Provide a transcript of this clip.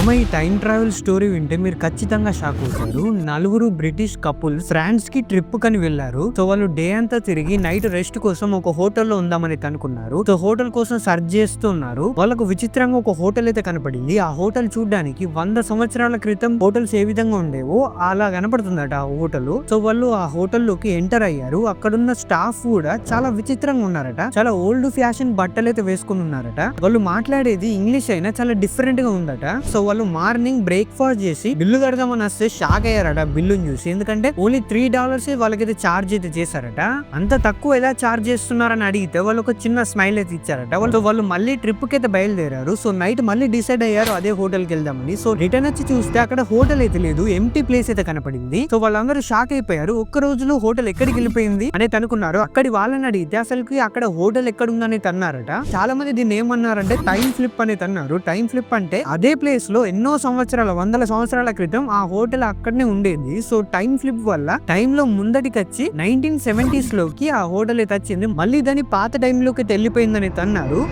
మామ ఈ time travel story వింటే మీరు ఖచ్చితంగా షాక్ అవుతారు. నలుగురు బ్రిటిష్ కపుల్స్ ఫ్రాన్స్ కి ట్రిప్ కని వెళ్లారు. సో వాళ్ళు డే అంతా తిరిగి నైట్ రెస్ట్ కోసం ఒక హోటల్లో ఉందామని అనుకున్నారు. సో హోటల్ కోసం సర్చ్ చేస్తున్నారు. వాళ్ళకు విచిత్రంగా ఒక హోటల్ అయితే కనపడింది. ఆ హోటల్ చూడడానికి 100 సంవత్సరాల క్రితం హోటల్స్ ఏ విధంగా ఉండేవో అలా కనపడుతుందట ఆ హోటల్. సో వాళ్ళు ఆ హోటల్లోకి ఎంటర్ అయ్యారు. అక్కడున్న స్టాఫ్ కూడా చాలా విచిత్రంగా ఉన్నారట. చాలా ఓల్డ్ ఫ్యాషన్ బట్టలు అయితే వేసుకుని ఉన్నారట. వాళ్ళు మాట్లాడేది ఇంగ్లీష్ అయినా చాలా డిఫరెంట్ గా ఉందట. సో వాళ్ళు మార్నింగ్ బ్రేక్ఫాస్ట్ చేసి బిల్లు కడదామని వస్తే షాక్ అయ్యారట బిల్లుని చూసి. ఎందుకంటే ఓన్లీ $3 వాళ్ళకైతే ఛార్జ్ అయితే చేశారట. అంత తక్కువ ఎలా ఛార్జ్ చేస్తున్నారని అడిగితే వాళ్ళు ఒక చిన్న స్మైల్ అయితే ఇచ్చారట. వాళ్ళు మళ్ళీ ట్రిప్ కి అయితే బయలుదేరారు. సో నైట్ మళ్ళీ డిసైడ్ అయ్యారు అదే హోటల్ కి వెళ్దామని. సో రిటర్న్ వచ్చి చూస్తే అక్కడ హోటల్ అయితే లేదు, ఎంప్టీ ప్లేస్ అయితే కనపడింది. సో వాళ్ళందరూ షాక్ అయిపోయారు. ఒక్క రోజులో హోటల్ ఎక్కడికి వెళ్ళిపోయింది అనేది అనుకున్నారు. అక్కడి వాళ్ళని అడిగితే అసలుకి అక్కడ హోటల్ ఎక్కడ ఉందని అన్నారట. చాలా మంది దీన్ని ఏమన్నారంటే టైం ఫ్లిప్ అనేది అన్నారు. టైం ఫ్లిప్ అంటే అదే ప్లేస్ లో ఎన్నో సంవత్సరాల 100 సంవత్సరాల క్రితం ఆ హోటల్ అక్కడనే ఉండేది. సో టైం ఫ్లిప్ వల్ల టైమ్ లో ముందటికి వచ్చి 1970s లోకి ఆ హోటల్ అయితే వచ్చింది. మళ్ళీ దాని పాత టైంలోకి వెళ్ళిపోయిందని అన్నారు.